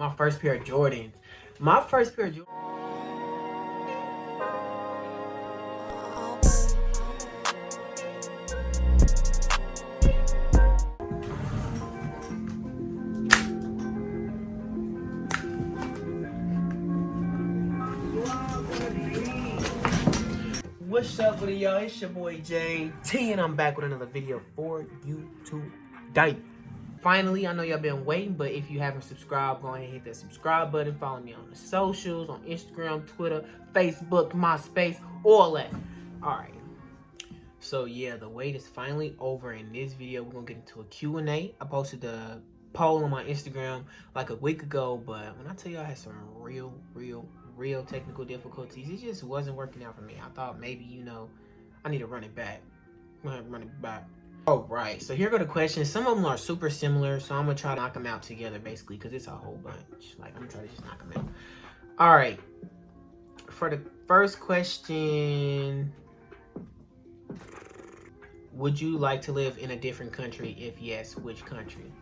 My first pair of Jordans. My first pair of Jordans. What's up with it, y'all? It's your boy JT, and I'm back with another video for you today. Finally, I know y'all been waiting, but if you haven't subscribed, go ahead and hit that subscribe button. Follow me on the socials, on Instagram, Twitter, Facebook, MySpace, all that. Alright. So yeah, the wait is finally over. In this video, we're gonna get into a Q&A. I posted the poll on my Instagram like a week ago, but when I tell you I had some real technical difficulties, it just wasn't working out for me. I thought maybe, I need to run it back. All right, so here go the questions. Some of them are super similar, so I'm gonna try to knock them out together basically, because it's a whole bunch. Like, I'm gonna try to just knock them out. All right, for the first question, would you like to live in a different country? If yes, which country?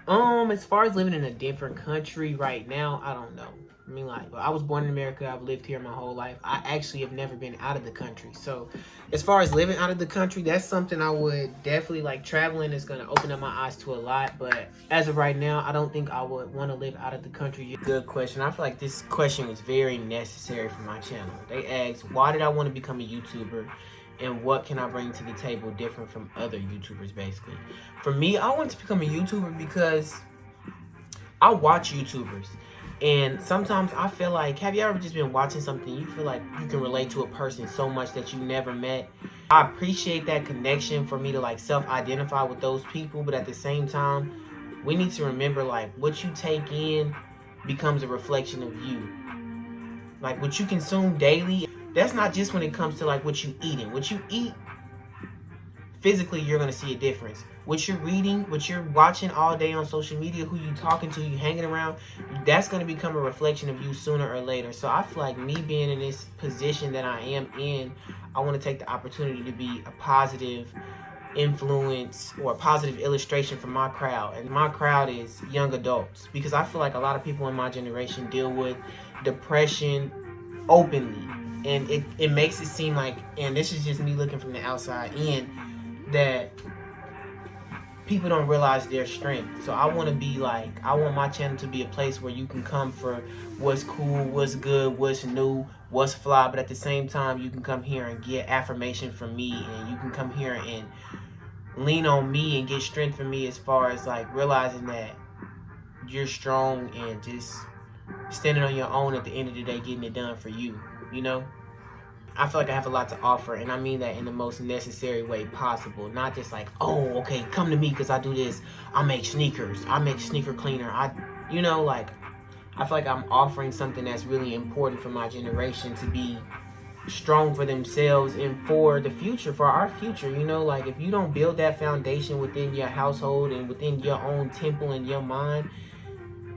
As far as living in a different country right now, I don't know. I mean, like, I was born in America. I've lived here my whole life. I actually have never been out of the country. So as far as living out of the country, that's something I would definitely like. Traveling is going to open up my eyes to a lot. But as of right now, I don't think I would want to live out of the country. Good question. I feel like this question was very necessary for my channel. They asked, why did I want to become a YouTuber? And what can I bring to the table different from other YouTubers, basically? For me, I wanted to become a YouTuber because I watch YouTubers. And sometimes I feel like, have you ever just been watching something, you feel like you can relate to a person so much that you never met? I appreciate that connection for me to like self-identify with those people, but at the same time, we need to remember like what you take in becomes a reflection of you. Like what you consume daily, that's not just when it comes to like what you eating. What you eat, physically you're gonna see a difference. What you're reading, what you're watching all day on social media, who you talking to, you hanging around, that's gonna become a reflection of you sooner or later. So I feel like me being in this position that I am in, I want to take the opportunity to be a positive influence or a positive illustration for my crowd. And my crowd is young adults, because I feel like a lot of people in my generation deal with depression openly, and it makes it seem like, and this is just me looking from the outside in, that people don't realize their strength. So I want to be like, I want my channel to be a place where you can come for what's cool, what's good, what's new, what's fly, but at the same time you can come here and get affirmation from me, and you can come here and lean on me and get strength from me, as far as like realizing that you're strong and just standing on your own at the end of the day, getting it done for you, you know? I feel like I have a lot to offer, and I mean that in the most necessary way possible. Not just like, oh, okay, come to me because I do this. I make sneakers. I make sneaker cleaner. Like, I feel like I'm offering something that's really important for my generation to be strong for themselves and for the future, for our future. Like, if you don't build that foundation within your household and within your own temple and your mind,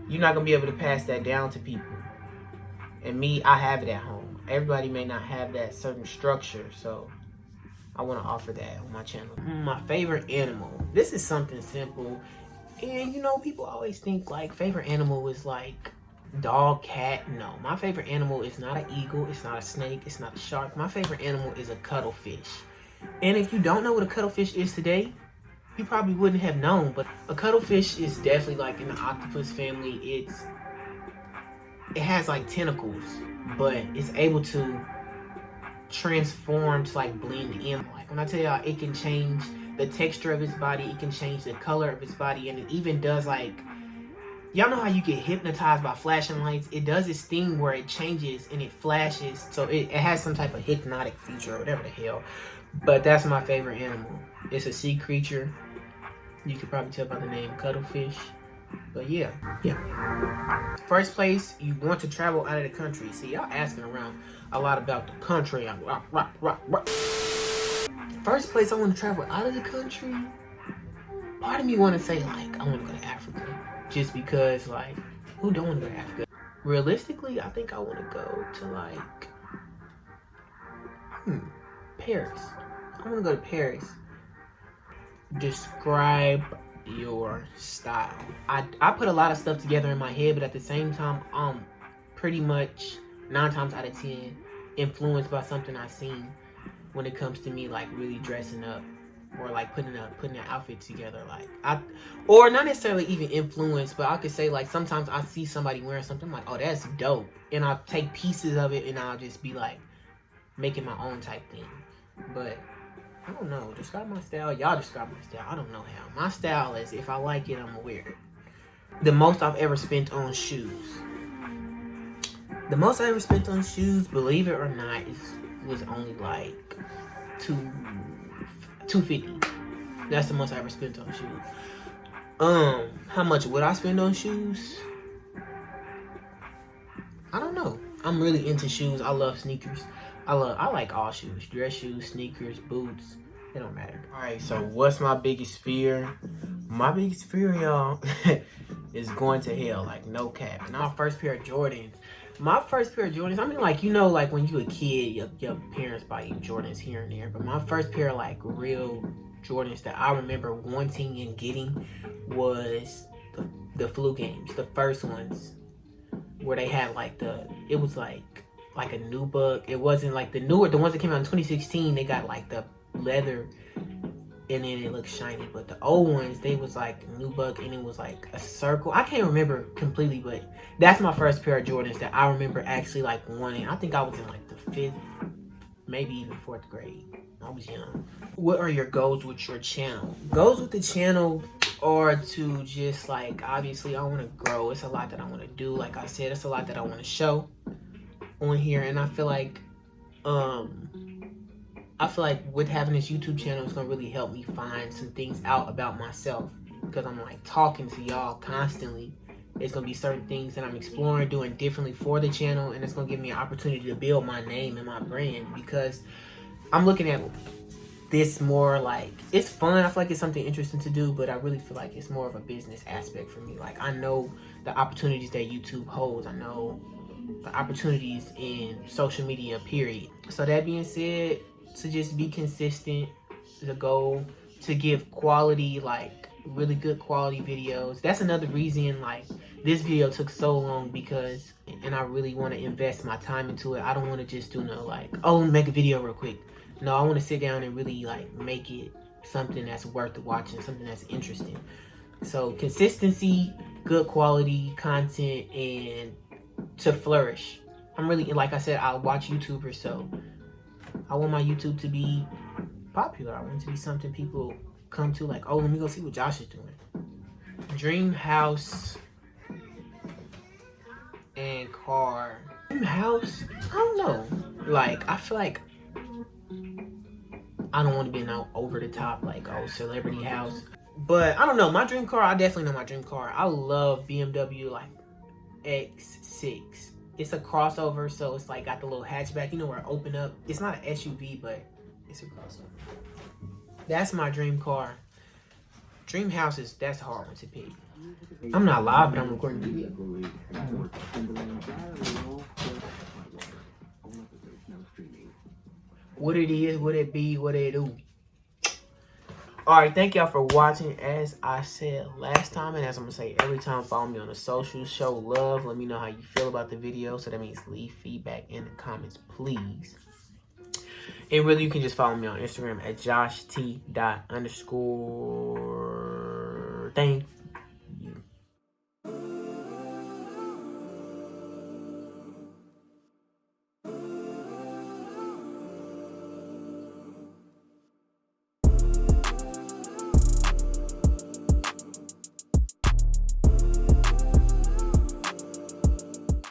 you're not going to be able to pass that down to people. And me, I have it at home. Everybody may not have that certain structure, so I want to offer that on my channel. My favorite animal. This is something simple. And people always think like favorite animal is like dog, cat. No, my favorite animal is not an eagle, it's not a snake, it's not a shark. My favorite animal is a cuttlefish. And if you don't know what a cuttlefish is today, you probably wouldn't have known. But a cuttlefish is definitely like in the octopus family. It has like tentacles, but it's able to transform to like blend in. Like when I tell y'all, it can change the texture of its body, it can change the color of its body, and it even does like, y'all know how you get hypnotized by flashing lights? It does this thing where it changes and it flashes, so it has some type of hypnotic feature or whatever the hell. But that's my favorite animal. It's a sea creature. You could probably tell by the name, cuttlefish. But yeah. First place you want to travel out of the country. See, y'all asking around a lot about the country. First place I want to travel out of the country, part of me want to say like I want to go to Africa, just because like, who don't want to go to Africa? Realistically, I think I want to go to like Paris. I want to go to Paris. Describe your style? I put a lot of stuff together in my head, but at the same time, pretty much 9 times out of 10 influenced by something I've seen when it comes to me like really dressing up or like putting an outfit together. Like or not necessarily even influenced, but I could say like sometimes I see somebody wearing something, I'm like, oh, that's dope, and I'll take pieces of it and I'll just be like making my own type thing. But I don't know, describe my style. Y'all describe my style. I don't know how. My style is, if I like it, I'm gonna wear it. The most I've ever spent on shoes. The most I ever spent on shoes, believe it or not, was only like $250. That's the most I ever spent on shoes. How much would I spend on shoes? I don't know. I'm really into shoes. I love sneakers. I like all shoes. Dress shoes, sneakers, boots. It don't matter. Alright, so what's my biggest fear? My biggest fear, y'all, is going to hell. Like, no cap. And my first pair of Jordans. I mean, like, you know, like when you a kid, your parents buy you Jordans here and there. But my first pair of like real Jordans that I remember wanting and getting was the flu games. The first ones where they had like it was like a nubuck. It wasn't like the ones that came out in 2016, they got like the leather and then it looked shiny, but the old ones, they was like nubuck and it was like a circle. I can't remember completely, but that's my first pair of Jordans that I remember actually like wanting. I think I was in like the 5th, maybe even 4th grade. I was young. What are your goals with your channel? Goals with the channel are to just like, obviously I want to grow. It's a lot that I want to do. Like I said, it's a lot that I want to show on here, and I feel like with having this YouTube channel, it's gonna really help me find some things out about myself, because I'm like talking to y'all constantly. It's gonna be certain things that I'm exploring, doing differently for the channel, and it's gonna give me an opportunity to build my name and my brand, because I'm looking at this more like, it's fun. I feel like it's something interesting to do, but I really feel like it's more of a business aspect for me. Like, I know the opportunities that YouTube holds. I know the opportunities in social media, period. So that being said, to just be consistent, the goal to give quality, like really good quality videos. That's another reason like this video took so long, because, and I really want to invest my time into it. I don't want to just do no like, oh, make a video real quick. No, I want to sit down and really like make it something that's worth watching, something that's interesting. So consistency, good quality content, and to flourish. I'm really, like I said, I watch YouTubers, so I want my YouTube to be popular. I want it to be something people come to, like, oh, let me go see what Josh is doing. Dream house and car. Dream house, I don't know. Like, I feel like I don't want to be in over the top, like, oh, celebrity house. But I don't know. My dream car, I definitely know my dream car. I love BMW like X6. It's a crossover, so it's like got the little hatchback, you know, where it open up. It's not an SUV, but it's a crossover. That's my dream car. Dream house that's a hard one to pick. I'm not live, but I'm recording the video. What it is, what it be, what it do. Alright, thank y'all for watching. As I said last time, and as I'm going to say every time, follow me on the socials. Show love. Let me know how you feel about the video. So that means leave feedback in the comments, please. And really, you can just follow me on Instagram at josh_t__thing.